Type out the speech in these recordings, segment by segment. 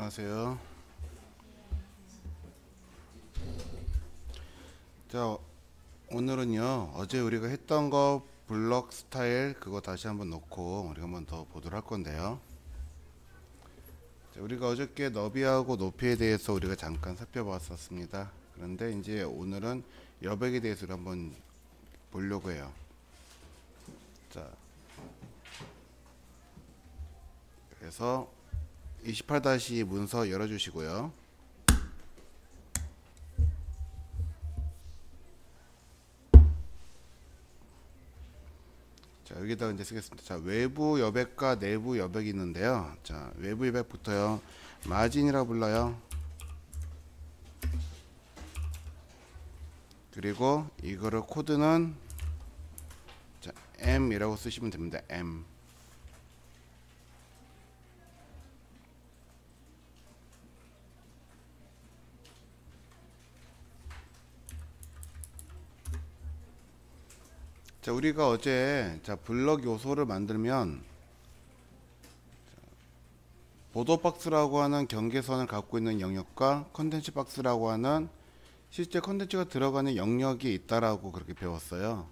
안녕하세요. 자, 오늘은요, 어제 우리가 했던 거 블럭 스타일 그거 다시 한번 놓고 우리가 한번 더 보도록 할 건데요. 자, 우리가 어저께 너비하고 높이에 대해서 우리가 잠깐 살펴봤었습니다. 그런데 이제 오늘은 여백에 대해서 한번 보려고 해요. 자, 그래서 28-2 문서 열어주시고요. 자, 여기다 이제 쓰겠습니다. 자, 외부 여백과 내부 여백이 있는데요. 자, 외부 여백부터요. 마진이라고 불러요. 그리고 이거를 코드는 자, M이라고 쓰시면 됩니다. M. 자, 우리가 어제 블럭 요소를 만들면 보도 박스라고 하는 경계선을 갖고 있는 영역과 컨텐츠 박스라고 하는 실제 컨텐츠가 들어가는 영역이 있다라고 그렇게 배웠어요.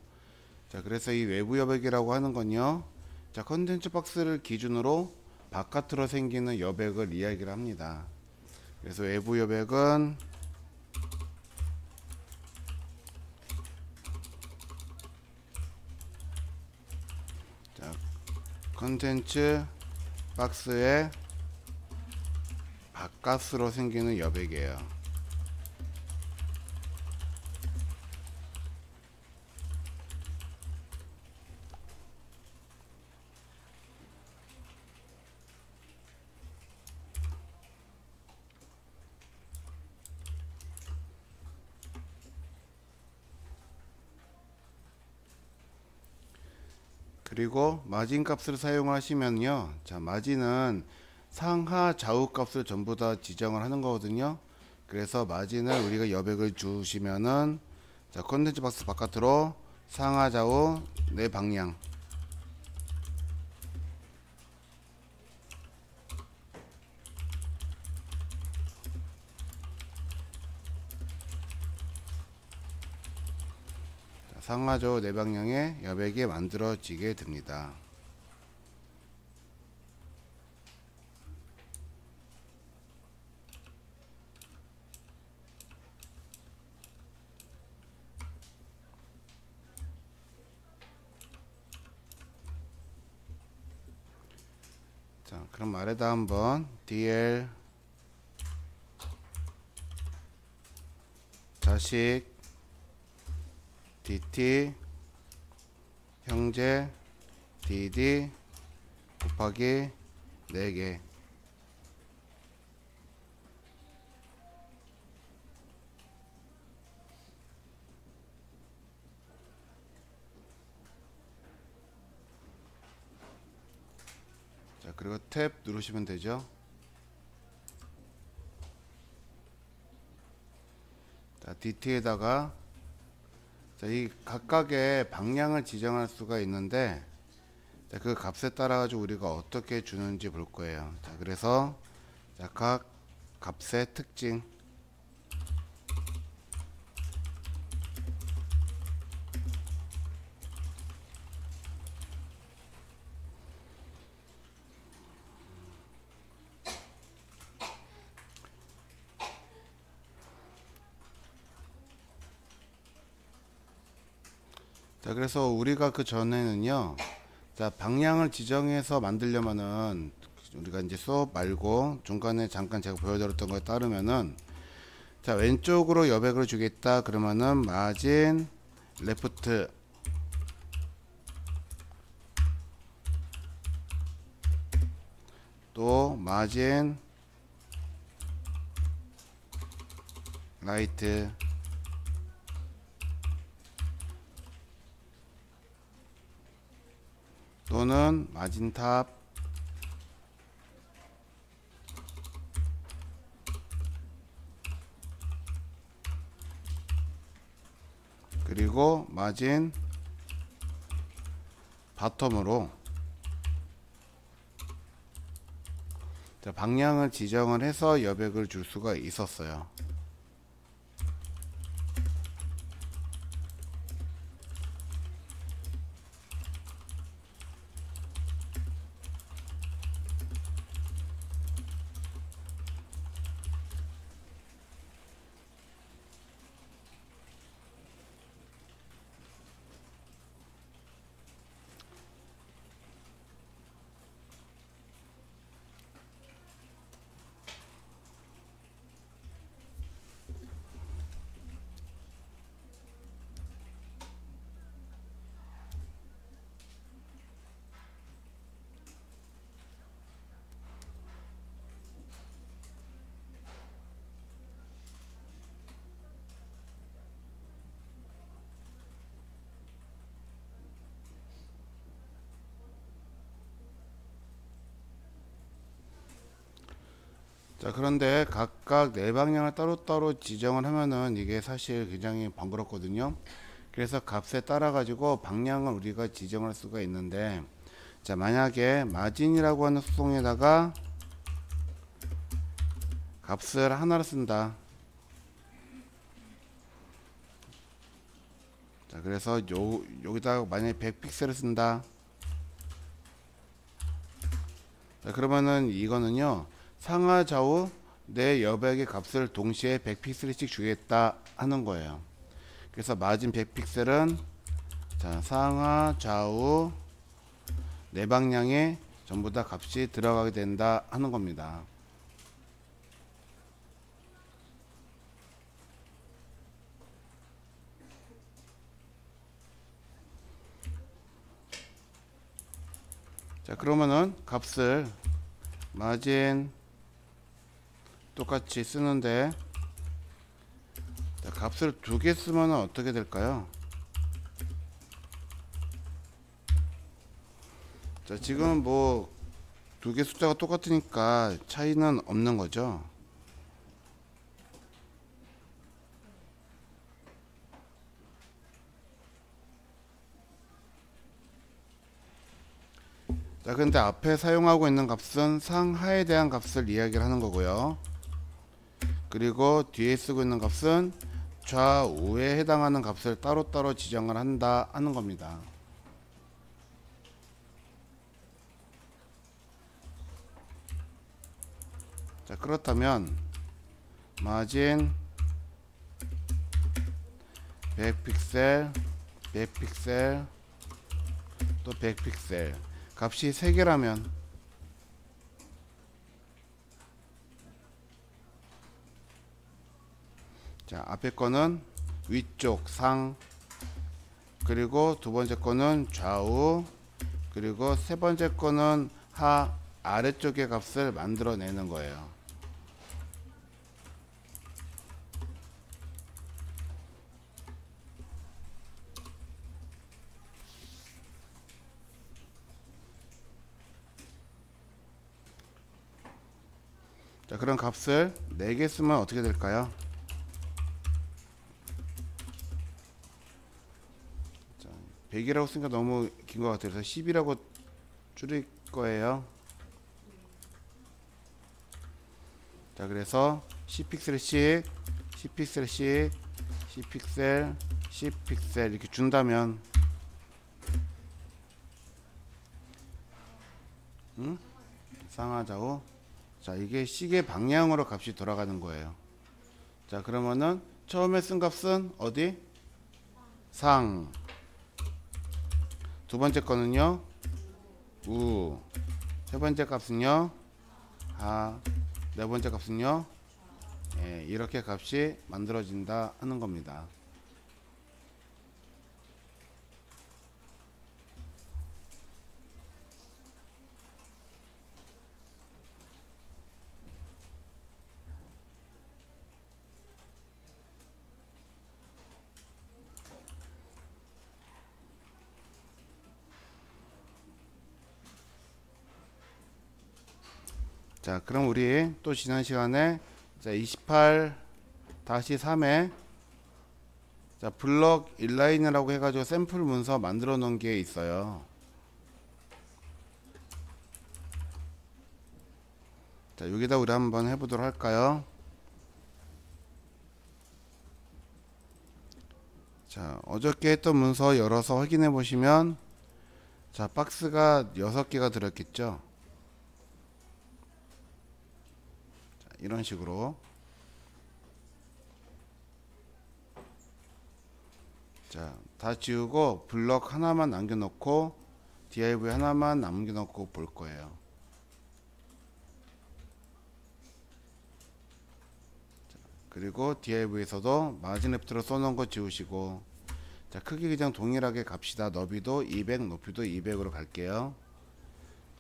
자, 그래서 이 외부 여백이라고 하는 건요. 자, 컨텐츠 박스를 기준으로 바깥으로 생기는 여백을 이야기를 합니다. 그래서 외부 여백은 자, 컨텐츠 박스의 바깥으로 생기는 여백이에요. 그리고 마진 값을 사용하시면요. 자, 마진은 상하 좌우 값을 전부 다 지정을 하는 거거든요. 그래서 마진을 우리가 여백을 주시면은 자, 컨텐츠 박스 바깥으로 상하 좌우 네 방향 상하 좌우 네 방향의 여백이 만들어지게 됩니다. 자, 그럼 아래다 한번 DL 자식 DT 형제 DD 곱하기 4개. 자, 그리고 탭 누르시면 되죠. 자, DT에다가 자, 이 각각의 방향을 지정할 수가 있는데 자, 그 값에 따라 가지고 우리가 어떻게 주는지 볼 거예요. 자, 그래서 자, 각 값의 특징 자, 그래서 우리가 그 전에는요. 자, 방향을 지정해서 만들려면은 우리가 이제 수업 말고 중간에 잠깐 제가 보여드렸던 거에 따르면은 자, 왼쪽으로 여백을 주겠다 그러면은 마진 레프트 또 마진 라이트 또는 마진 탑 그리고 마진 바텀으로 자, 방향을 지정을 해서 여백을 줄 수가 있었어요. 자, 그런데 각각 네 방향을 따로따로 지정을 하면은 이게 사실 굉장히 번거롭거든요. 그래서 값에 따라 가지고 방향을 우리가 지정할 수가 있는데, 자, 만약에 마진이라고 하는 수송에다가 값을 하나를 쓴다. 자, 그래서 여기다가 만약에 100픽셀을 쓴다. 자, 그러면은 이거는요, 상하 좌우 내 여백의 값을 동시에 100픽셀씩 주겠다 하는 거예요. 그래서 마진 100픽셀은 자, 상하 좌우 네 방향에 전부 다 값이 들어가게 된다 하는 겁니다. 자, 그러면은 값을 마진 똑같이 쓰는데, 자, 값을 두 개 쓰면 어떻게 될까요? 자, 지금 뭐 두 개 숫자가 똑같으니까 차이는 없는 거죠. 자, 근데 앞에 사용하고 있는 값은 상하에 대한 값을 이야기를 하는 거고요. 그리고 뒤에 쓰고 있는 값은 좌우에 해당하는 값을 따로따로 지정을 한다 하는 겁니다. 자, 그렇다면 마진 100픽셀, 100픽셀, 또 100픽셀 값이 3개라면 자, 앞에 거는 위쪽 상, 그리고 두 번째 거는 좌우, 그리고 세 번째 거는 아래쪽의 값을 만들어내는 거예요. 자, 그런 값을 4개 쓰면 어떻게 될까요? 자, 100이라고 쓰니까 너무 긴 것 같아서 10이라고 줄일 거예요. 자, 그래서 10픽셀씩 10픽셀씩 10픽셀 10픽셀 이렇게 준다면 상하 좌우, 자, 이게 시계 방향으로 값이 돌아가는 거예요. 자, 그러면은 처음에 쓴 값은 어디? 상. 두 번째 거는요 우. 세 번째 값은요 하. 네 번째 값은요 이렇게 값이 만들어진다 하는 겁니다. 자, 그럼 우리 또 지난 시간에 28-3에 자, 블럭 인라인이라고 해가지고 샘플 문서 만들어 놓은 게 있어요. 자, 여기다 우리 한번 해보도록 할까요? 자, 어저께 했던 문서 열어서 확인해 보시면, 자, 박스가 6개가 들었겠죠. 자, 이런 식으로. 자, 다 지우고 블럭 하나만 남겨놓고 div 하나만 남겨놓고 볼 거예요. 자, 그리고 div에서도 마진 레프트로 써놓은 거 지우시고, 자, 크기 그냥 동일하게 갑시다. 너비도 200, 높이도 200으로 갈게요.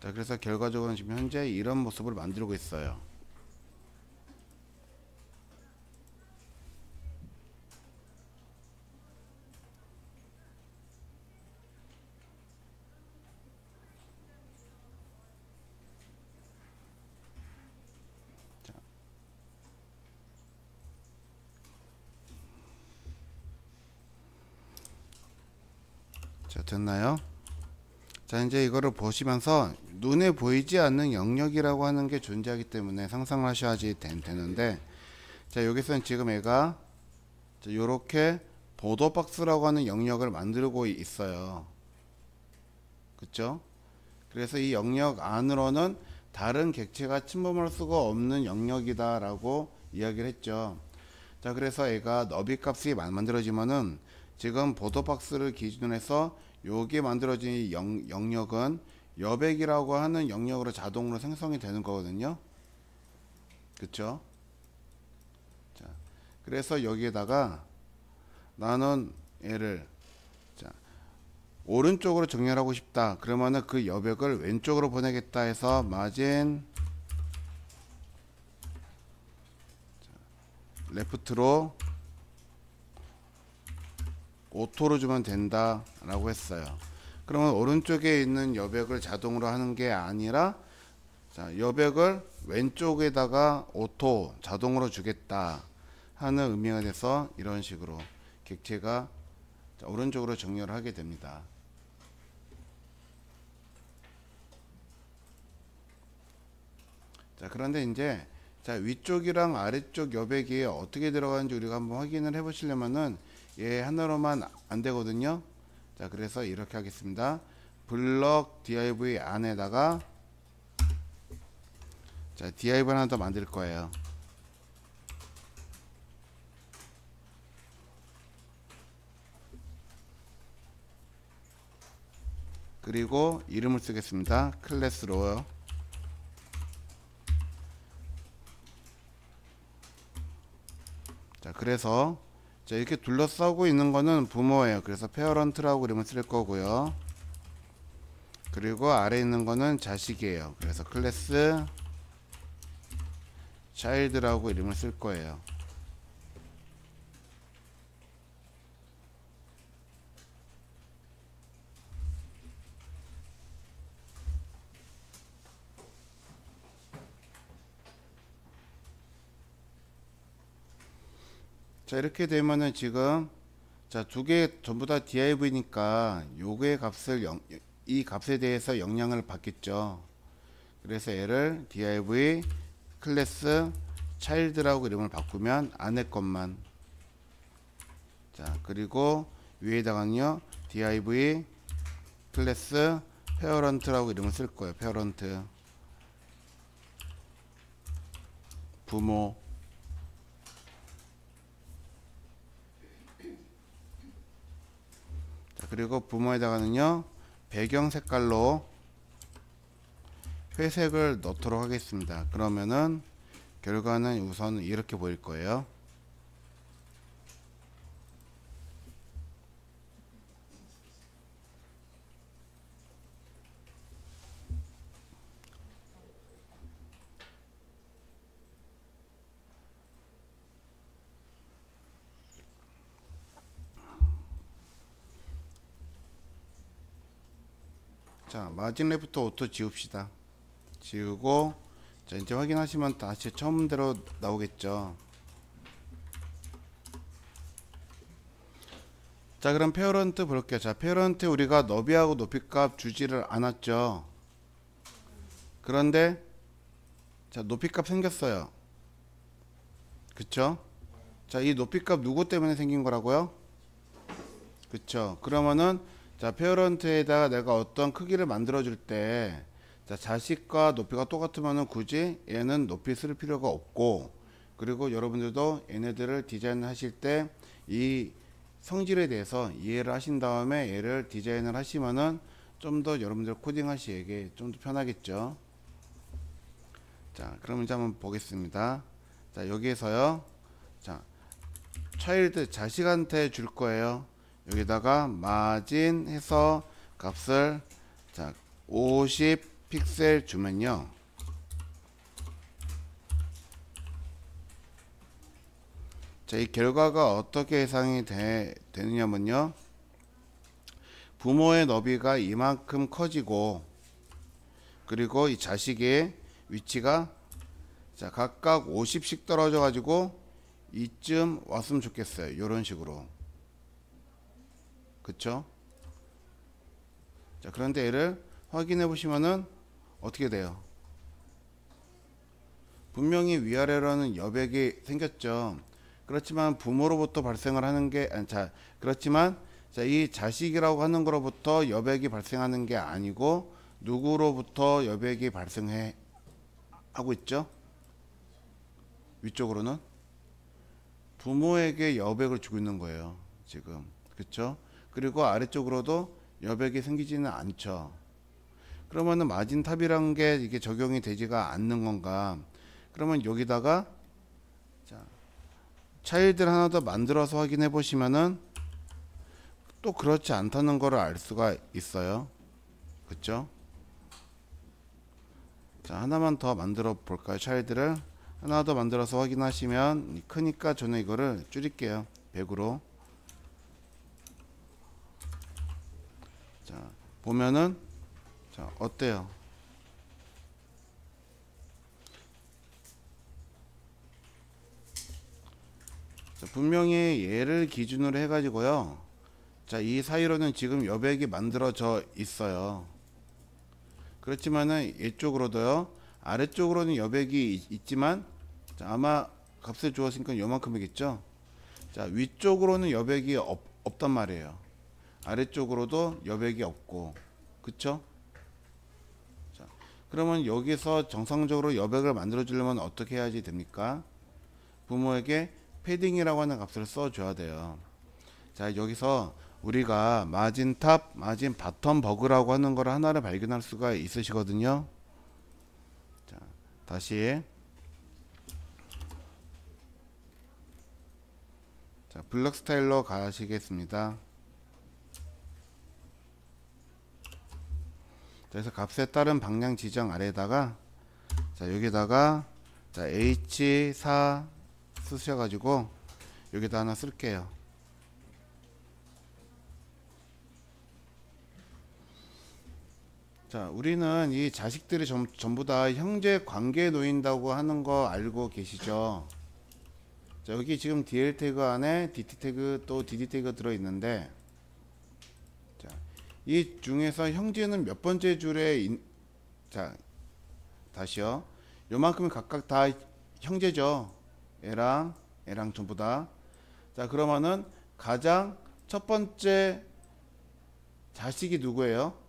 자, 그래서 결과적으로는 지금 현재 이런 모습을 만들고 있어요. 자, 됐나요? 자, 이제 이거를 보시면서 눈에 보이지 않는 영역이라고 하는 게 존재하기 때문에 상상을 하셔야지 되는데, 자, 여기서는 지금 얘가 요렇게 보도박스라고 하는 영역을 만들고 있어요. 그쵸? 그래서 이 영역 안으로는 다른 객체가 침범할 수가 없는 영역이다 라고 이야기를 했죠. 자, 그래서 얘가 너비 값이 만들어지면은 지금 보도박스를 기준으로 해서 요게 만들어진 영역은 여백이라고 하는 영역으로 자동으로 생성이 되는 거거든요. 그쵸? 자, 그래서 여기에다가 나는 얘를, 자, 오른쪽으로 정렬하고 싶다. 그러면은 그 여백을 왼쪽으로 보내겠다 해서 마진 레프트로 오토로 주면 된다 라고 했어요. 그러면 오른쪽에 있는 여백을 자동으로 하는 게 아니라, 자, 여백을 왼쪽에다가 오토 자동으로 주겠다 하는 의미가 돼서 이런 식으로 객체가, 자, 오른쪽으로 정렬을 하게 됩니다. 자, 그런데 이제, 자, 위쪽이랑 아래쪽 여백이 어떻게 들어가는지 우리가 한번 확인을 해 보시려면은 얘 하나로만 안 되거든요. 자, 그래서 이렇게 하겠습니다. 블럭 div 안에다가, 자, div 하나 더 만들 거예요. 그리고 이름을 쓰겠습니다. 클래스로. 자, 그래서, 자, 이렇게 둘러싸고 있는 거는 부모예요. 그래서 페어런트라고 이름을 쓸 거고요. 그리고 아래 있는 거는 자식이에요. 그래서 클래스 차일드라고 이름을 쓸 거예요. 자, 이렇게 되면은 지금, 자, 두 개 전부 다 div니까 요거의 값을 이 값에 대해서 영향을 받겠죠. 그래서 얘를 div 클래스 child라고 이름을 바꾸면 안에 것만, 자, 그리고 위에다가는요 div 클래스 parent라고 이름을 쓸 거예요. parent 부모. 자, 그리고 부모에다가는요 배경 색깔로 회색을 넣도록 하겠습니다. 그러면은 결과는 우선 이렇게 보일 거예요. 자, 마진 레프트 오토 지웁시다. 지우고, 자, 이제 확인하시면 다시 처음대로 나오겠죠. 자, 그럼 페어런트 볼게요. 자, 페어런트 우리가 너비하고 높이값 주지를 않았죠. 그런데, 자, 높이값 생겼어요. 그쵸? 자, 이 높이값 누구 때문에 생긴 거라고요? 그쵸? 그러면은 자, 페어런트에다가 내가 어떤 크기를 만들어 줄 때, 자, 자식과 높이가 똑같으면은 굳이 얘는 높이 쓸 필요가 없고, 그리고 여러분들도 얘네들을 디자인하실 때 이 성질에 대해서 이해를 하신 다음에 얘를 디자인을 하시면은 좀 더 여러분들 코딩 하시기에 좀 더 편하겠죠. 자, 그럼 이제 한번 보겠습니다. 자, 여기에서요. 자, 차일드 자식한테 줄 거예요. 여기다가 마진 해서 값을 자, 50 픽셀 주면요. 자, 이 결과가 어떻게 예상이 되느냐면요. 부모의 너비가 이만큼 커지고, 그리고 이 자식의 위치가 자, 각각 50씩 떨어져 가지고 이쯤 왔으면 좋겠어요. 이런 식으로. 그쵸? 자, 그런데 얘를 확인해 보시면은 어떻게 돼요? 분명히 위아래로는 여백이 생겼죠. 그렇지만 부모로부터 발생을 하는 게 자, 그렇지만 자, 이 자식이라고 하는 거로부터 여백이 발생하는 게 아니고 누구로부터 여백이 발생해 하고 있죠? 위쪽으로는 부모에게 여백을 주고 있는 거예요. 지금. 그쵸? 그리고 아래쪽으로도 여백이 생기지는 않죠. 그러면은 마진탑이란 게 이게 적용이 되지가 않는 건가? 그러면 여기다가 자, 차일드를 하나 더 만들어서 확인해 보시면은 또 그렇지 않다는 거를 알 수가 있어요. 그쵸? 자, 하나만 더 만들어 볼까요? 차일드를 하나 더 만들어서 확인하시면 크니까 저는 이거를 줄일게요. 100으로. 자, 보면은 자, 어때요? 자, 분명히 얘를 기준으로 해 가지고요. 자, 이 사이로는 지금 여백이 만들어져 있어요. 그렇지만은 이쪽으로도요. 아래쪽으로는 여백이 있지만 자, 아마 값을 주었으니까 요만큼이겠죠. 자, 위쪽으로는 여백이 없단 말이에요. 아래쪽으로도 여백이 없고. 그쵸? 자, 그러면 여기서 정상적으로 여백을 만들어 주려면 어떻게 해야지 됩니까? 부모에게 패딩이라고 하는 값을 써 줘야 돼요. 자, 여기서 우리가 마진 탑, 마진 바텀 버그라고 하는 걸 하나를 발견할 수가 있으시거든요. 자, 다시 자, 블럭 스타일로 가시겠습니다. 그래서 값에 따른 방향 지정 아래에다가 자, 여기다가 자, H4 쓰셔가지고 여기다 하나 쓸게요. 자, 우리는 이 자식들이 전부 다 형제 관계에 놓인다고 하는 거 알고 계시죠? 자, 여기 지금 DL 태그 안에 DT 태그 또 DD 태그 들어 있는데 자, 이 중에서 형제는 몇 번째 줄에 자, 다시요. 요만큼은 각각 다 형제죠. 얘랑 전부 다. 자, 그러면은 가장 첫 번째 자식이 누구예요?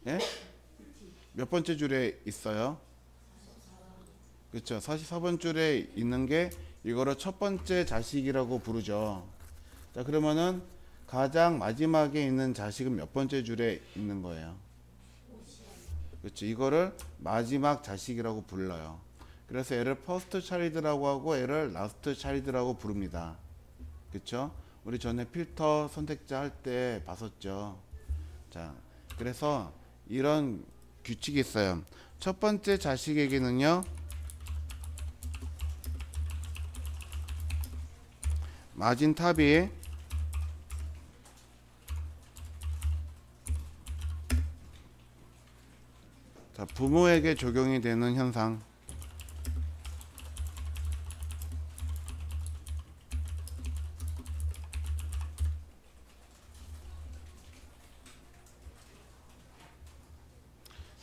예? 몇 번째 줄에 있어요? 그렇죠. 44번 줄에 있는 게 이거를 첫 번째 자식이라고 부르죠. 자, 그러면은 가장 마지막에 있는 자식은 몇 번째 줄에 있는 거예요? 그렇죠. 이거를 마지막 자식이라고 불러요. 그래서 얘를 퍼스트 차일드라고 하고 얘를 라스트 차일드라고 부릅니다. 그렇죠? 우리 전에 필터 선택자 할 때 봤었죠. 자, 그래서 이런 규칙이 있어요. 첫 번째 자식에게는요, 마진 탑이 자, 부모에게 적용이 되는 현상.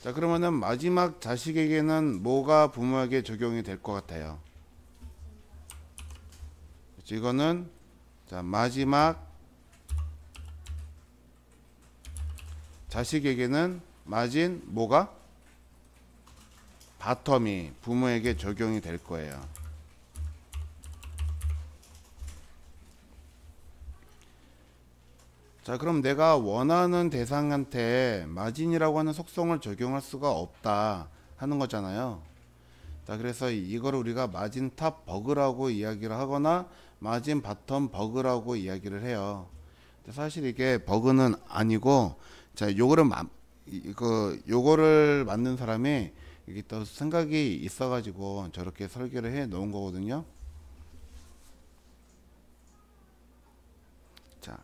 자, 그러면은 마지막 자식에게는 뭐가 부모에게 적용이 될 것 같아요? 그렇죠? 이거는 자, 마지막 자식에게는 마진 뭐가? 바텀이 부모에게 적용이 될 거예요. 자, 그럼 내가 원하는 대상한테 마진이라고 하는 속성을 적용할 수가 없다 하는 거잖아요. 자, 그래서 이걸 우리가 마진 탑 버그라고 이야기를 하거나 마진 바텀 버그라고 이야기를 해요. 사실 이게 버그는 아니고, 자, 요거를 만든 사람이 이게 또 생각이 있어가지고 저렇게 설계를 해 놓은 거거든요. 자,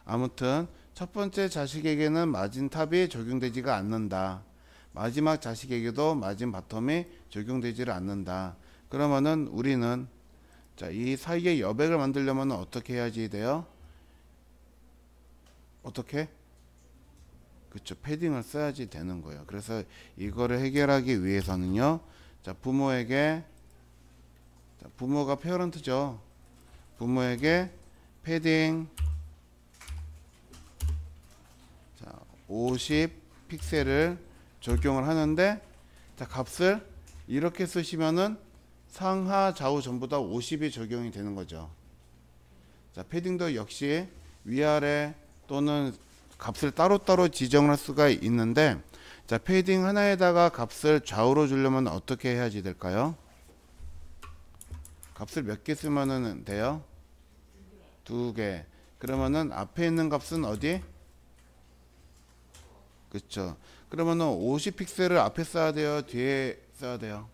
아무튼 첫 번째 자식에게는 마진 탑이 적용되지가 않는다. 마지막 자식에게도 마진 바텀이 적용되지를 않는다. 그러면은 우리는 자, 이 사이에 여백을 만들려면 어떻게 해야지 돼요? 어떻게? 그쵸, 패딩을 써야지 되는 거예요. 그래서 이거를 해결하기 위해서는요, 자, 부모가 페어런트죠. 부모에게 패딩, 자, 50 픽셀을 적용을 하는데, 자, 값을 이렇게 쓰시면은 상하 좌우 전부 다 50이 적용이 되는 거죠. 자, 패딩도 역시 위아래 또는 값을 따로따로 지정을 할 수가 있는데, 자, 패딩 하나에다가 값을 좌우로 주려면 어떻게 해야지 될까요? 값을 몇 개 쓰면은 돼요? 2개. 그러면은 앞에 있는 값은 어디? 그쵸. 그러면은 50 픽셀을 앞에 써야 돼요? 뒤에 써야 돼요?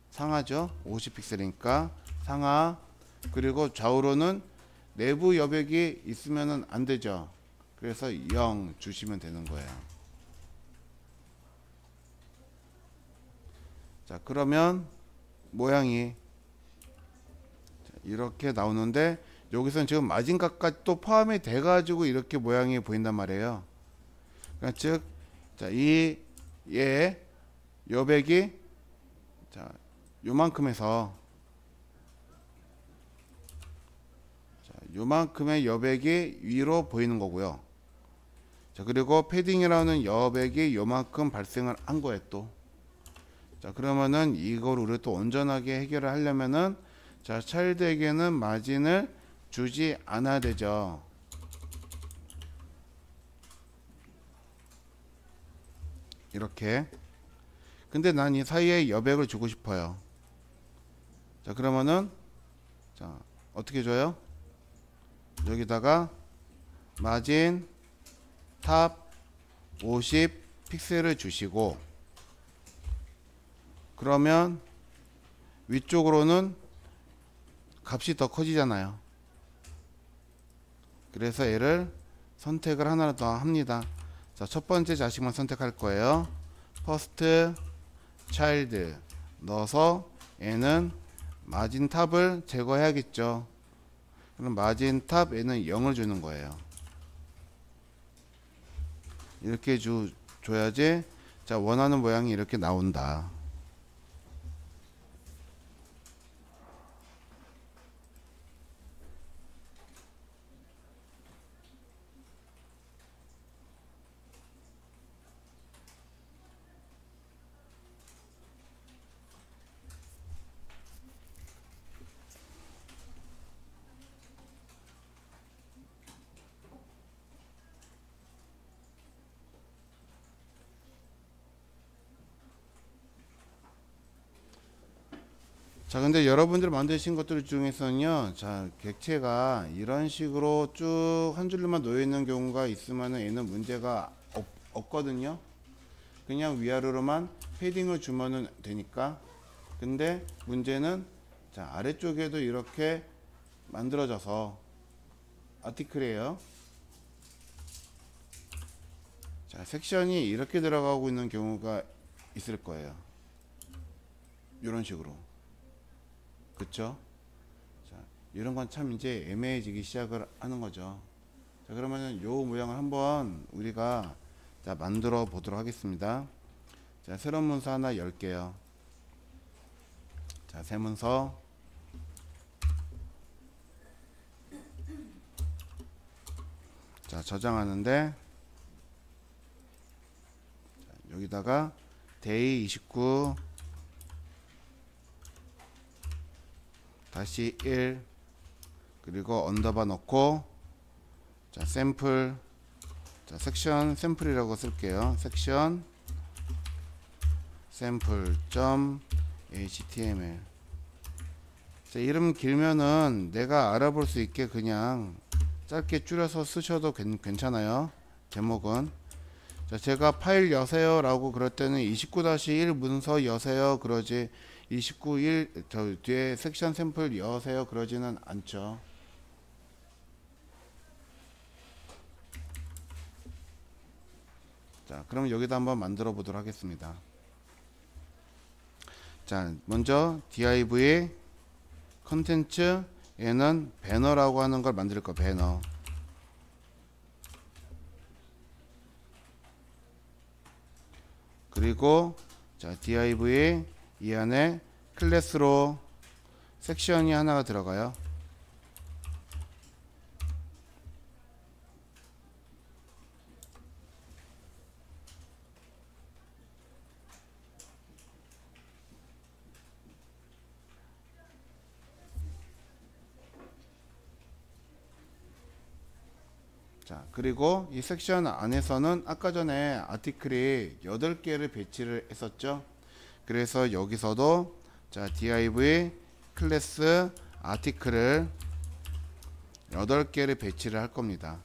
상하죠? 50 픽셀이니까 상하. 그리고 좌우로는 내부 여백이 있으면은 안 되죠. 그래서 0 주시면 되는 거예요. 자, 그러면 모양이 이렇게 나오는데, 여기서는 지금 마진값까지 또 포함이 돼 가지고 이렇게 모양이 보인단 말이에요. 그러니까 즉, 자, 얘 여백이 자, 요만큼에서 요만큼의 여백이 위로 보이는 거고요. 자, 그리고 패딩이라는 여백이 요만큼 발생을 한 거예요 또. 자, 그러면은 이걸 우리 또 온전하게 해결을 하려면은, 자, 차일드에게는 마진을 주지 않아야 되죠. 이렇게. 근데 난 이 사이에 여백을 주고 싶어요. 자, 그러면은 자, 어떻게 줘요? 여기다가 마진 탑 50 픽셀을 주시고, 그러면 위쪽으로는 값이 더 커지잖아요. 그래서 얘를 선택을 하나 더 합니다. 자, 첫 번째 자식만 선택할 거예요. 퍼스트 차일드 넣어서 얘는 마진 탑을 제거해야겠죠. 그럼 마진 탑 얘는 0을 주는 거예요. 이렇게 줘야지, 자, 원하는 모양이 이렇게 나온다. 자, 근데 여러분들 만드신 것들 중에서는요, 자, 객체가 이런 식으로 쭉 한 줄로만 놓여 있는 경우가 있으면은 얘는 문제가 없거든요. 그냥 위아래로만 패딩을 주면은 되니까. 근데 문제는, 자, 아래쪽에도 이렇게 만들어져서 아티클이에요. 자, 섹션이 이렇게 들어가고 있는 경우가 있을 거예요. 이런 식으로. 그쵸? 자, 이런 건 참 이제 애매해지기 시작을 하는 거죠. 자, 그러면은 요 모양을 한번 우리가 자, 만들어 보도록 하겠습니다. 자, 새로운 문서 하나 열게요. 자, 새 문서. 자, 저장하는데 여기다가 day 29 다시 1 그리고 언더바 넣고 자, 샘플 자, 섹션 샘플이라고 쓸게요. 섹션 샘플.html. 자, 이름 길면은 내가 알아볼 수 있게 그냥 짧게 줄여서 쓰셔도 괜찮아요. 제목은 자, 제가 파일 여세요 라고 그럴 때는 29-1 문서 여세요 그러지 29.1 저 뒤에 섹션 샘플 여세요 그러지는 않죠. 자, 그럼 여기다 한번 만들어 보도록 하겠습니다. 자, 먼저 div 컨텐츠 얘는 배너라고 하는 걸 만들 거 배너. 그리고 자, div 이 안에 클래스로 섹션이 하나가 들어가요. 자, 그리고 이 섹션 안에서는 아까 전에 아티클이 8개를 배치를 했었죠. 그래서 여기서도 자, div 클래스 아티클을 8개를 배치를 할 겁니다.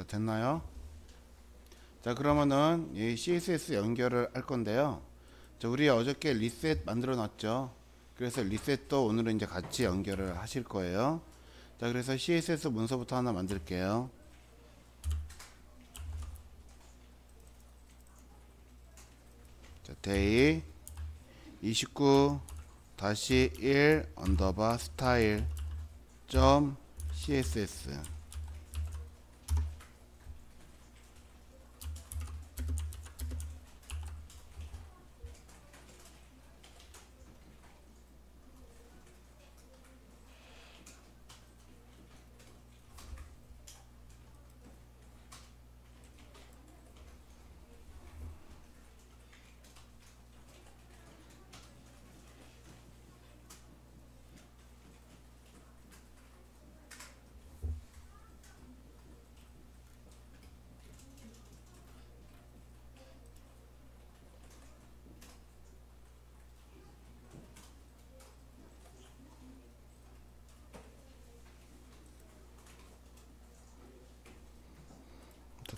자, 됐나요? 자, 그러면은 이 CSS 연결을 할 건데요. 자, 우리 어저께 리셋 만들어 놨죠. 그래서 리셋도 오늘은 이제 같이 연결을 하실 거예요. 자, 그래서 CSS 문서부터 하나 만들게요. 자, day 29-1 언더바 스타일 점 css.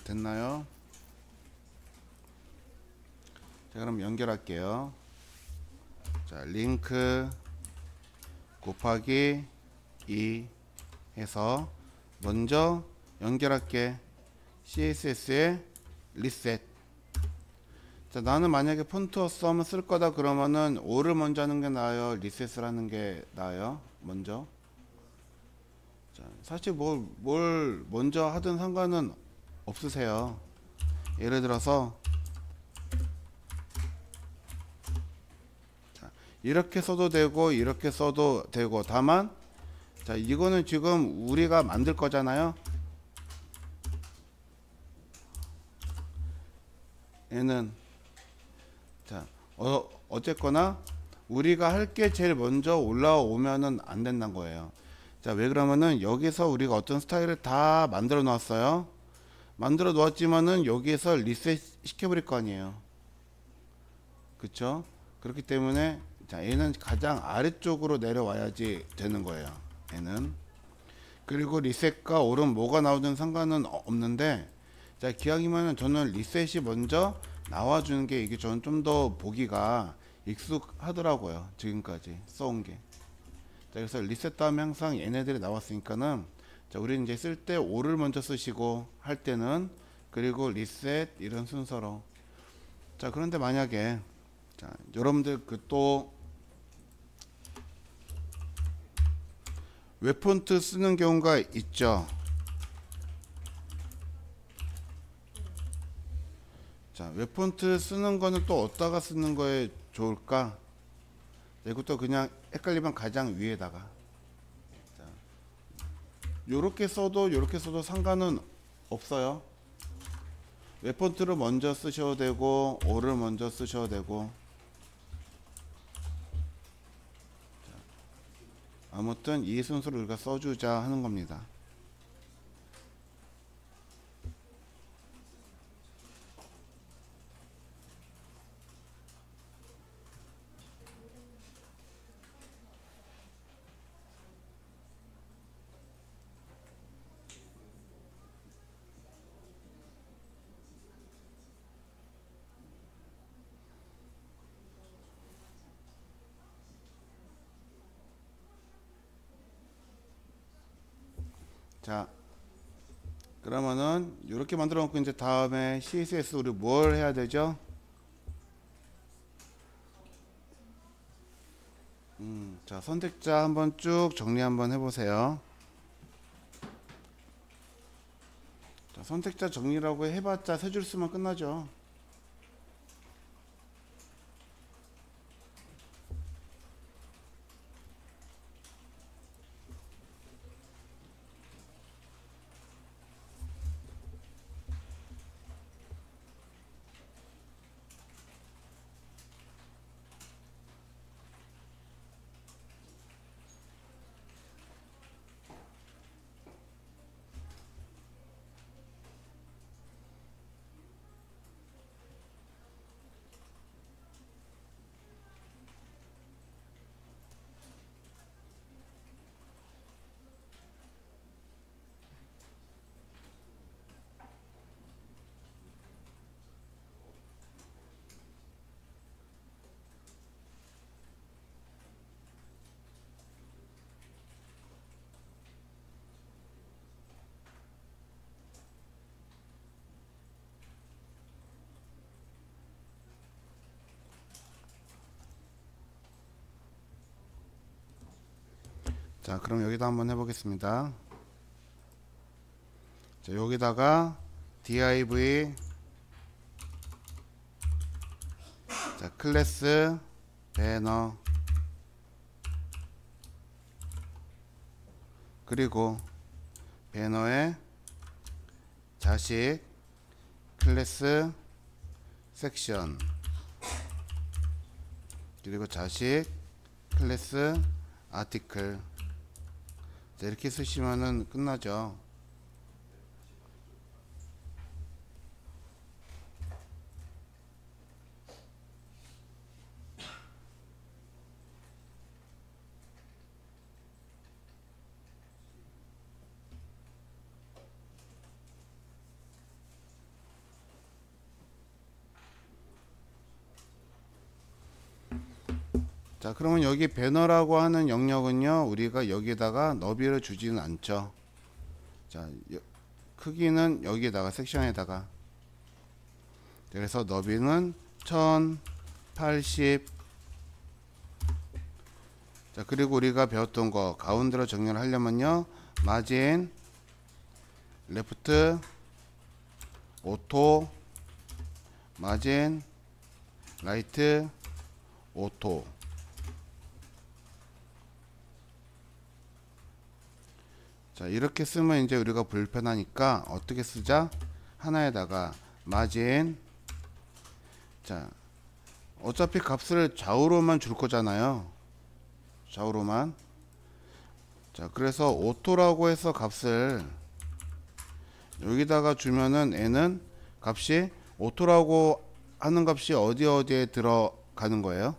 됐나요? 자, 그럼 연결할게요. 자, 링크 곱하기 2 해서 먼저 연결할게. CSS에 리셋. 자, 나는 만약에 폰트 썸을 쓸 거다 그러면은 5를 먼저 하는 게 나아요, 리셋을 하는 게 나아요? 먼저. 자, 사실 뭘 먼저 하든 상관은 없으세요. 예를 들어서 자, 이렇게 써도 되고 이렇게 써도 되고, 다만 자, 이거는 지금 우리가 만들 거잖아요. 얘는 자, 어쨌거나 우리가 할 게 제일 먼저 올라오면은 안 된다는 거예요. 자, 왜 그러면은 여기서 우리가 어떤 스타일을 다 만들어 놨어요. 만들어 놓았지만은 여기에서 리셋 시켜버릴 거 아니에요. 그쵸? 그렇기 때문에 자, 얘는 가장 아래쪽으로 내려와야지 되는 거예요. 얘는. 그리고 리셋과 오른 뭐가 나오든 상관은 없는데, 자, 기왕이면은 저는 리셋이 먼저 나와주는 게 이게 저는 좀 더 보기가 익숙하더라고요. 지금까지 써온 게. 자, 그래서 리셋 다음에 항상 얘네들이 나왔으니까는, 자, 우리는 이제 쓸 때 오를 먼저 쓰시고 할 때는 그리고 리셋 이런 순서로. 자, 그런데 만약에 자, 여러분들 그 또 웹폰트 쓰는 경우가 있죠. 자, 웹폰트 쓰는 거는 또 어디다가 쓰는 거에 좋을까? 이것도 그냥 헷갈리면 가장 위에다가. 자, 요렇게 써도 상관은 없어요. 웹폰트를 먼저 쓰셔도 되고 오를 먼저 쓰셔도 되고. 아무튼 이 순서를 우리가 써주자 하는 겁니다. 자, 그러면은 이렇게 만들어 놓고 이제 다음에 CSS 우리 뭘 해야 되죠? 자, 선택자 한번 쭉 정리 한번 해보세요. 자, 선택자 정리라고 해봤자 세 줄 쓰면 끝나죠. 자, 그럼 여기다 한번 해보겠습니다. 자, 여기다가 div 자, 클래스 배너 그리고 배너의 자식 클래스 섹션 그리고 자식 클래스 아티클. 자, 이렇게 쓰시면은 끝나죠. 자, 그러면 여기 배너라고 하는 영역은요, 우리가 여기다가 너비를 주지는 않죠. 자, 크기는 여기에다가 섹션에다가. 그래서 너비는 1080. 자, 그리고 우리가 배웠던 거 가운데로 정렬을 하려면요, 마진 레프트 오토 마진 라이트 오토. 자, 이렇게 쓰면 이제 우리가 불편하니까 어떻게 쓰자? 하나에다가 마진 자 어차피 값을 좌우로만 줄 거잖아요. 좌우로만. 자, 그래서 오토라고 해서 값을 여기다가 주면은 n은 값이 오토라고 하는 값이 어디에 들어가는 거예요?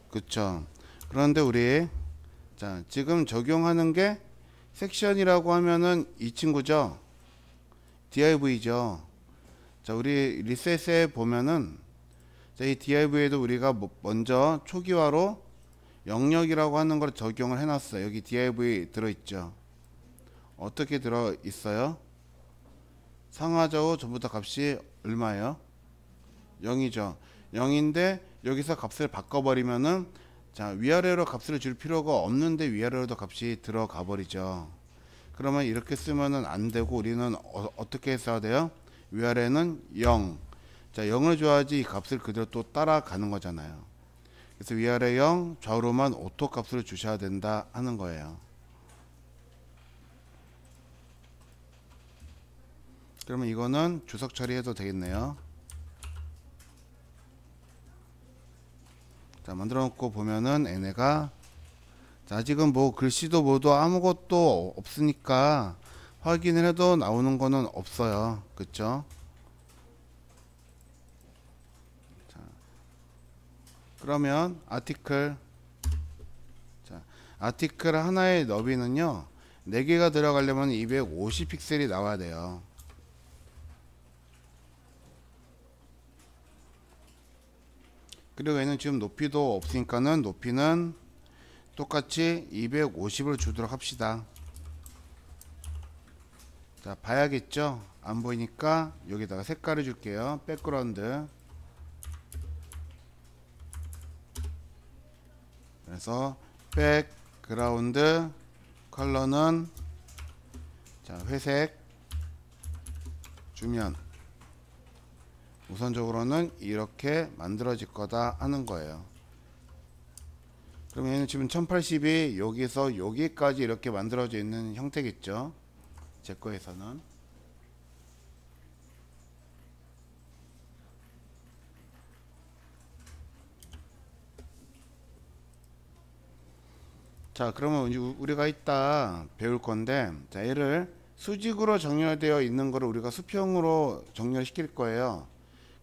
그쵸. 그런데 우리 자, 지금 적용하는 게 섹션이라고 하면은 이 친구죠. div죠. 자, 우리 리셋에 보면은 자, 이 div에도 우리가 먼저 초기화로 영역이라고 하는 걸 적용을 해놨어요. 여기 div 들어있죠. 어떻게 들어있어요? 상하좌우 전부 다 값이 얼마예요? 0이죠. 0인데 여기서 값을 바꿔버리면은 자, 위아래로 값을 줄 필요가 없는데 위아래로도 값이 들어가 버리죠. 그러면 이렇게 쓰면은 안 되고 우리는 어떻게 써야 돼요? 위아래는 0. 자, 0을 줘야지 이 값을 그대로 또 따라가는 거잖아요. 그래서 위아래 0, 좌우로만 오토 값을 주셔야 된다 하는 거예요. 그러면 이거는 주석 처리해도 되겠네요. 자, 만들어 놓고 보면은 얘네가 자, 지금 뭐 글씨도 뭐도 아무것도 없으니까 확인을 해도 나오는 거는 없어요. 그쵸? 자, 그러면 아티클 자, 아티클 하나의 너비는요 4개가 들어가려면 250 픽셀이 나와야 돼요. 그리고 얘는 지금 높이도 없으니까는 높이는 똑같이 250을 주도록 합시다. 자, 봐야겠죠? 안 보이니까 여기다가 색깔을 줄게요. 백그라운드. 그래서 백그라운드 컬러는 자, 회색 주면 우선적으로는 이렇게 만들어질 거다 하는 거예요. 그러면 얘는 지금 1080이 여기서 여기까지 이렇게 만들어져 있는 형태겠죠. 제 거에서는. 자, 그러면 우리가 이따 배울 건데 자, 얘를 수직으로 정렬되어 있는 거를 우리가 수평으로 정렬시킬 거예요.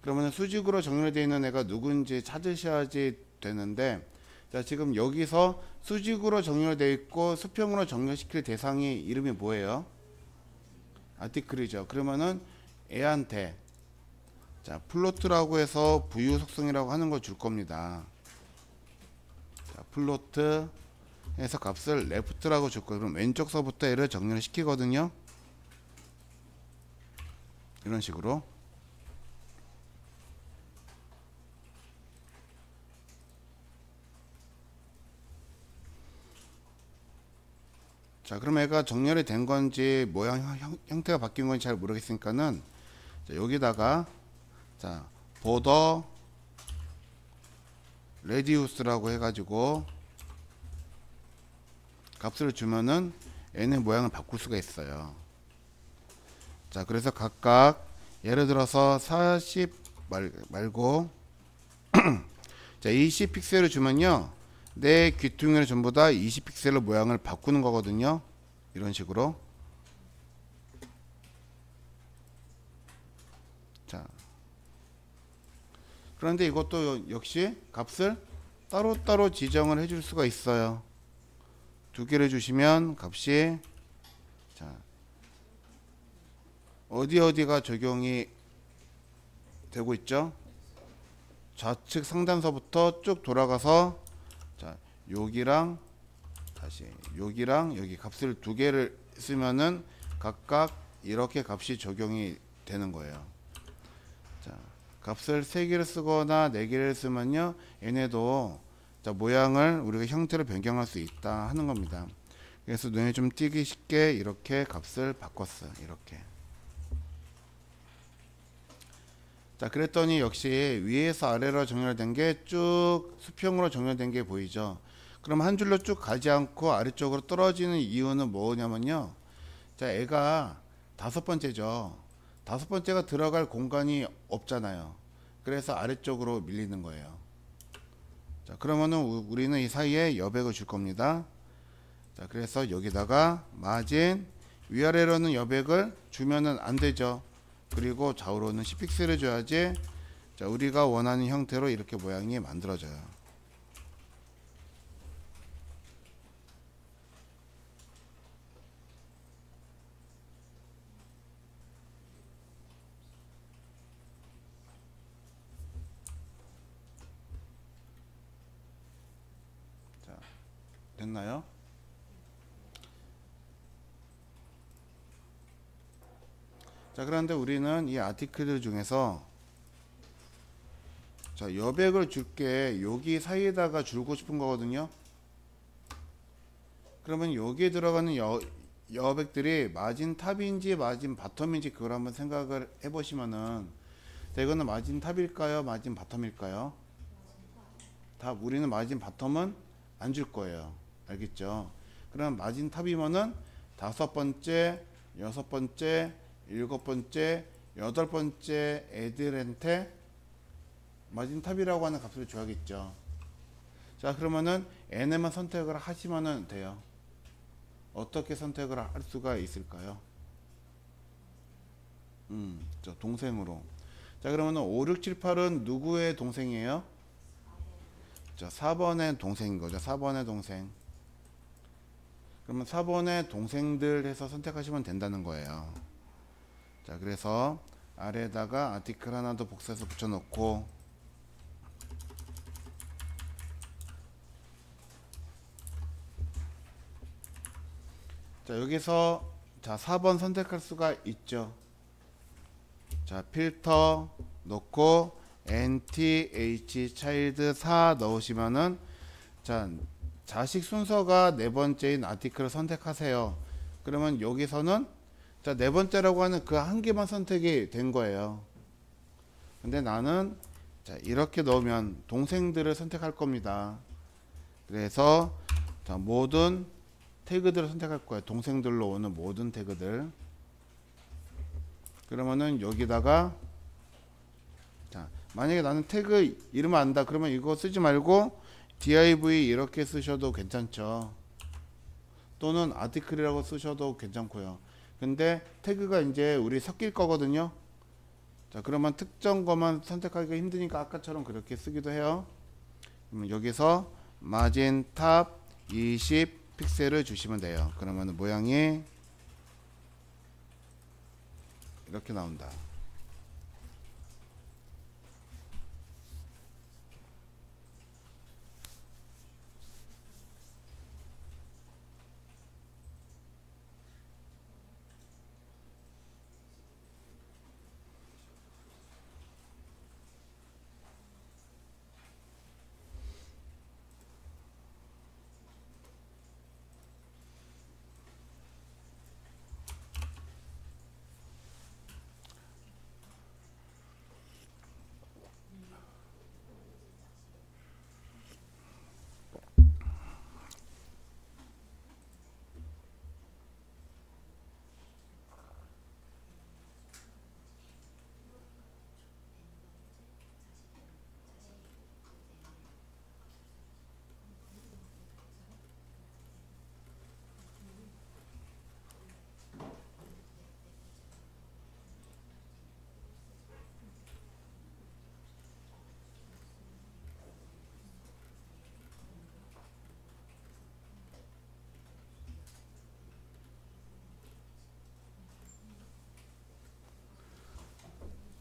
그러면 수직으로 정렬되어 있는 애가 누군지 찾으셔야지 되는데 자, 지금 여기서 수직으로 정렬되어 있고 수평으로 정렬시킬 대상이 이름이 뭐예요? 아티클이죠. 그러면은 애한테 자, 플로트라고 해서 부유 속성이라고 하는 걸 줄 겁니다. 자, 플로트 해서 값을 레프트라고 줄 거예요. 그럼 왼쪽서부터 얘를 정렬을 시키거든요. 이런 식으로. 자, 그럼 얘가 정렬이 된 건지 모양 형태가 바뀐 건지 잘 모르겠으니까는 자, 여기다가 자, 보더 레디우스라고 해가지고 값을 주면은 얘는 모양을 바꿀 수가 있어요. 자, 그래서 각각 예를 들어서 40 말고 자, 20 픽셀을 주면요 내 귀퉁이를 전부 다 20 픽셀로 모양을 바꾸는 거거든요. 이런 식으로. 자, 그런데 이것도 역시 값을 따로따로 지정을 해줄 수가 있어요. 2개를 주시면 값이 자, 어디가 적용이 되고 있죠? 좌측 상단서부터 쭉 돌아가서 자, 여기랑 다시 여기랑 여기 값을 2개를 쓰면은 각각 이렇게 값이 적용이 되는 거예요. 자, 값을 3개를 쓰거나 4개를 쓰면요 얘네도 자, 모양을 우리가 형태를 변경할 수 있다 하는 겁니다. 그래서 눈에 좀 띄기 쉽게 이렇게 값을 바꿨어요. 이렇게. 자, 그랬더니 역시 위에서 아래로 정렬된 게 쭉 수평으로 정렬된 게 보이죠. 그럼 한 줄로 쭉 가지 않고 아래쪽으로 떨어지는 이유는 뭐냐면요 자, 애가 5번째죠. 5번째가 들어갈 공간이 없잖아요. 그래서 아래쪽으로 밀리는 거예요. 자, 그러면은 우리는 이 사이에 여백을 줄 겁니다. 자, 그래서 여기다가 마진 위아래로는 여백을 주면은 안 되죠. 그리고 좌우로는 10픽셀을 줘야지 자, 우리가 원하는 형태로 이렇게 모양이 만들어져요. 자, 됐나요? 자, 그런데 우리는 이 아티클 중에서 자, 여백을 줄게 여기 사이에다가 줄고 싶은 거거든요. 그러면 여기에 들어가는 여백들이 마진 탑인지 마진 바텀인지 그걸 한번 생각을 해보시면은 자, 이거는 마진 탑일까요? 마진 바텀일까요? 답 우리는 마진 바텀은 안 줄 거예요. 알겠죠? 그럼 마진 탑이면은 다섯 번째, 여섯 번째, 일곱 번째, 여덟 번째 애들한테 마진 탑이라고 하는 값을 줘야겠죠. 자, 그러면은 n에만 선택을 하시면 돼요. 어떻게 선택을 할 수가 있을까요? 저 동생으로. 자, 그러면은 5, 6, 7, 8은 누구의 동생이에요? 자, 4번의 동생인 거죠. 4번의 동생. 그러면 4번의 동생들 해서 선택하시면 된다는 거예요. 자, 그래서 아래에다가 아티클 하나 더 복사해서 붙여놓고 자, 여기서 자 4번 선택할 수가 있죠. 자, 필터 넣고 nth child 4 넣으시면은 자, 자식 순서가 네 번째인 아티클을 선택하세요. 그러면 여기서는 자, 네 번째라고 하는 그 한 개만 선택이 된 거예요. 근데 나는 자, 이렇게 넣으면 동생들을 선택할 겁니다. 그래서 자, 모든 태그들을 선택할 거예요. 동생들로 오는 모든 태그들. 그러면은 여기다가 자, 만약에 나는 태그 이름을 안다 그러면 이거 쓰지 말고 div 이렇게 쓰셔도 괜찮죠. 또는 아티클이라고 쓰셔도 괜찮고요. 근데 태그가 이제 우리 섞일 거거든요. 자, 그러면 특정 것만 선택하기가 힘드니까 아까처럼 그렇게 쓰기도 해요. 그러면 여기서 마진 탑 20 픽셀을 주시면 돼요. 그러면 모양이 이렇게 나온다.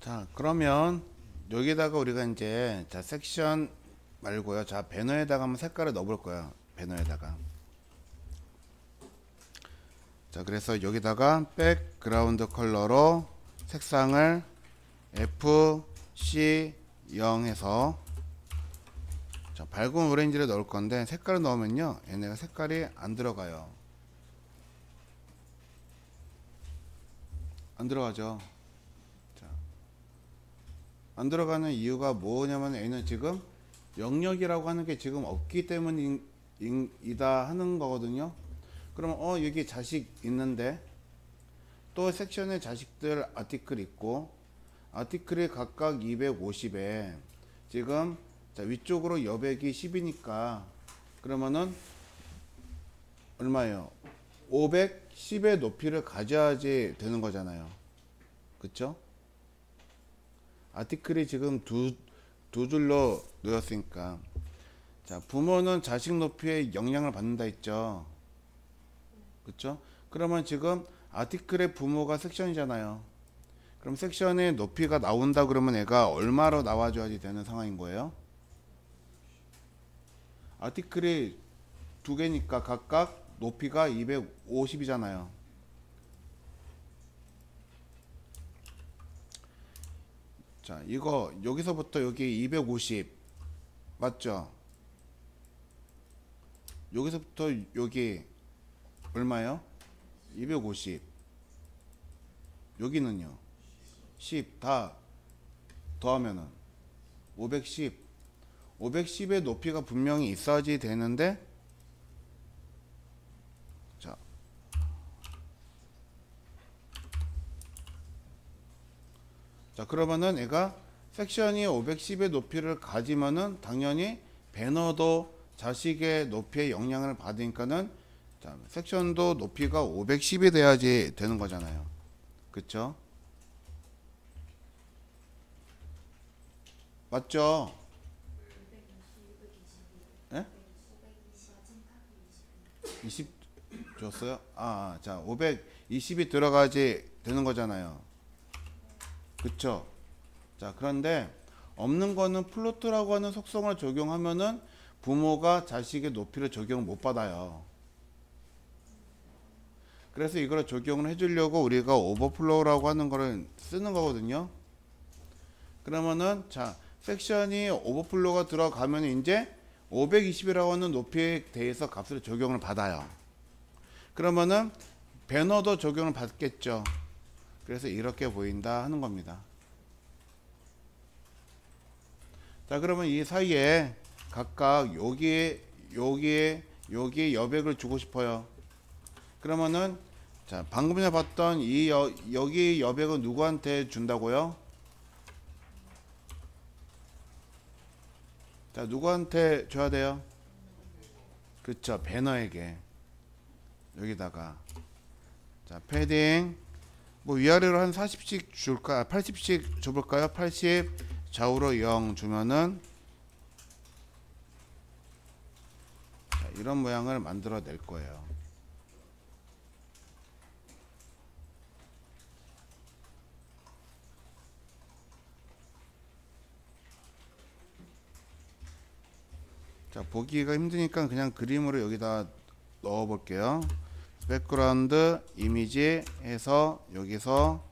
자, 그러면 여기다가 우리가 이제 자 섹션 말고요. 자, 배너에다가 한번 색깔을 넣어볼 거야. 배너에다가. 자, 그래서 여기다가 백그라운드 컬러로 색상을 FC0 해서 자, 밝은 오렌지를 넣을 건데 색깔을 넣으면요. 얘네가 색깔이 안 들어가요. 안 들어가죠. 안 들어가는 이유가 뭐냐면 얘는 지금 영역이라고 하는 게 지금 없기 때문이다 하는 거거든요. 그러면 여기 자식 있는데 또 섹션에 자식들 아티클 있고 아티클이 각각 250에 지금 자 위쪽으로 여백이 10이니까 그러면은 얼마예요? 510의 높이를 가져야지 되는 거잖아요. 그쵸? 아티클이 지금 두 줄로 놓였으니까. 자, 부모는 자식 높이에 영향을 받는다 했죠. 그쵸? 그러면 지금 아티클의 부모가 섹션이잖아요. 그럼 섹션의 높이가 나온다 그러면 애가 얼마로 나와줘야지 되는 상황인 거예요? 아티클이 두 개니까 각각 높이가 250이잖아요. 자, 이거 여기서부터 여기 250 맞죠? 여기서부터 여기 얼마요? 250. 여기는요? 10 다 더하면은 510. 510의 높이가 분명히 있어야지 되는데 자, 자 그러면은 애가 섹션이 510의 높이를 가지면은 당연히 배너도 자식의 높이에 영향을 받으니까는 자, 섹션도 높이가 510이 돼야지 되는 거잖아요. 그쵸? 맞죠? 예? 20 줬어요? 자, 520이 들어가야지 되는 거잖아요. 그쵸? 자, 그런데 없는 거는 플로트라고 하는 속성을 적용하면은 부모가 자식의 높이를 적용 못 받아요. 그래서 이걸 적용을 해주려고 우리가 오버플로우라고 하는 거를 쓰는 거거든요. 그러면은 자, 섹션이 오버플로우가 들어가면 이제 520이라고 하는 높이에 대해서 값을 적용을 받아요. 그러면은 배너도 적용을 받겠죠. 그래서 이렇게 보인다 하는 겁니다. 자, 그러면 이 사이에 각각 여기에 여백을 주고 싶어요. 그러면은 자, 방금 전에 봤던 여기 여백은 누구한테 준다고요? 자, 누구한테 줘야 돼요? 그쵸, 배너에게. 여기다가 자, 패딩 뭐 위아래로 한 40씩 줄까? 80씩 줘볼까요? 80 좌우로 0 주면은 자, 이런 모양을 만들어 낼 거예요. 자, 보기가 힘드니까 그냥 그림으로 여기다 넣어 볼게요. 백그라운드 이미지 해서 여기서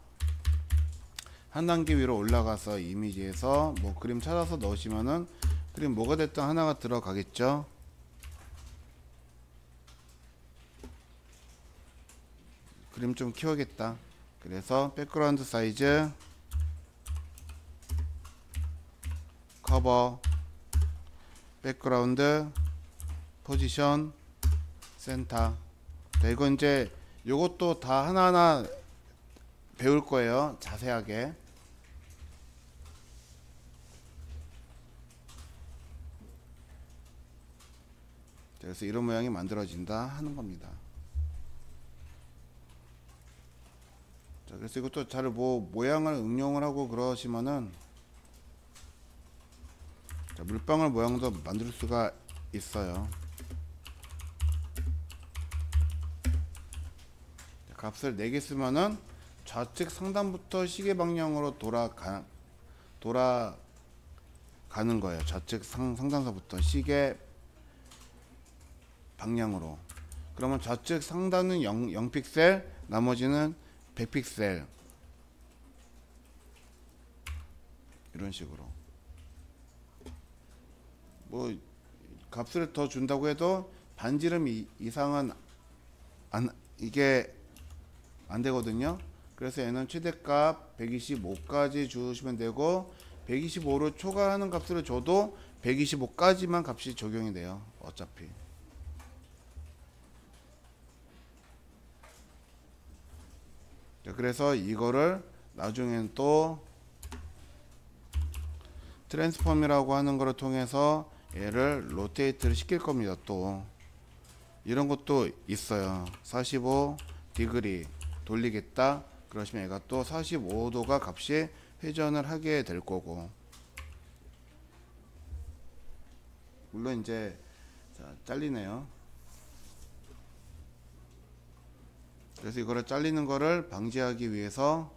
한 단계 위로 올라가서 이미지에서 뭐 그림 찾아서 넣으시면은 그림 뭐가 됐든 하나가 들어가겠죠. 그림 좀 키워야겠다. 그래서 백그라운드 사이즈 커버 백그라운드 포지션 센터. 자, 이거 이제 요것도 다 하나하나 배울 거예요. 자세하게. 그래서 이런 모양이 만들어진다 하는 겁니다. 자, 그래서 이것도 잘 뭐 모양을 응용을 하고 그러시면은 자, 물방울 모양도 만들 수가 있어요. 자, 값을 4개 쓰면은 좌측 상단부터 시계 방향으로 돌아가는 거예요. 좌측 상단서부터 시계 방향으로. 그러면 좌측 상단은 0픽셀, 나머지는 100픽셀. 이런 식으로. 뭐 값을 더 준다고 해도 반지름 이상은 이게 안 되거든요. 그래서 얘는 최대값 125까지 주시면 되고 125로 초과하는 값을 줘도 125까지만 값이 적용이 돼요. 어차피. 자, 그래서 이거를 나중엔 또 트랜스폼이라고 하는 것을 통해서 얘를 로테이트를 시킬 겁니다. 또 이런 것도 있어요. 45 디그리 돌리겠다 그러시면 얘가 또 45도가 값이 회전을 하게 될 거고, 물론 이제 자, 잘리네요. 그래서 이거를 잘리는 거를 방지하기 위해서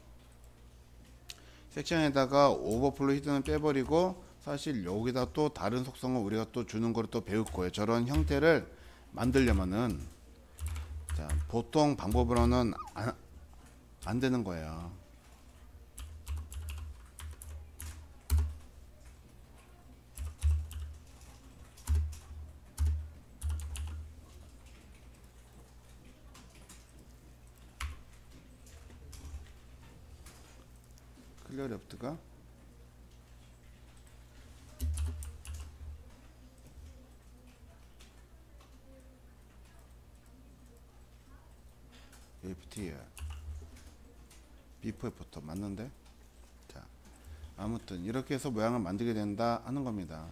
섹션에다가 오버플로 히드는 빼버리고, 사실 여기다 또 다른 속성을 우리가 또 주는 거를 또 배울 거예요. 저런 형태를 만들려면은 자, 보통 방법으로는 안 되는 거예요. 클리어 레프트가 FT 비포 애프터 맞는데? 자, 아무튼 이렇게 해서 모양을 만들게 된다 하는 겁니다.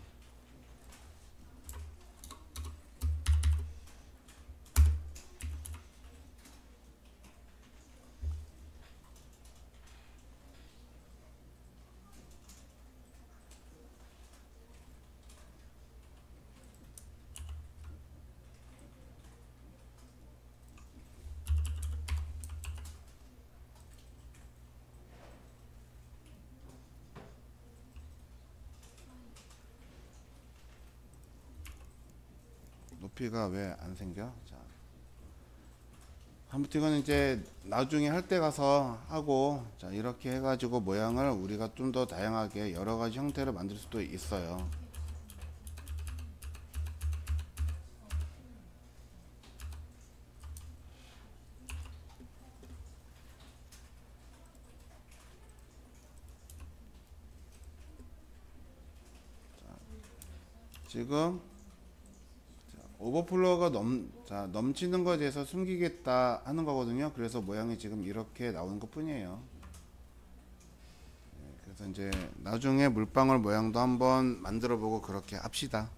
높이가 왜 안 생겨? 자, 아무튼 이건 이제 나중에 할 때 가서 하고, 자, 이렇게 해가지고 모양을 우리가 좀 더 다양하게 여러 가지 형태를 만들 수도 있어요. 지금 오버플로우가 넘치는 것에 대해서 숨기겠다 하는 거거든요. 그래서 모양이 지금 이렇게 나오는 것 뿐이에요. 그래서 이제 나중에 물방울 모양도 한번 만들어 보고 그렇게 합시다.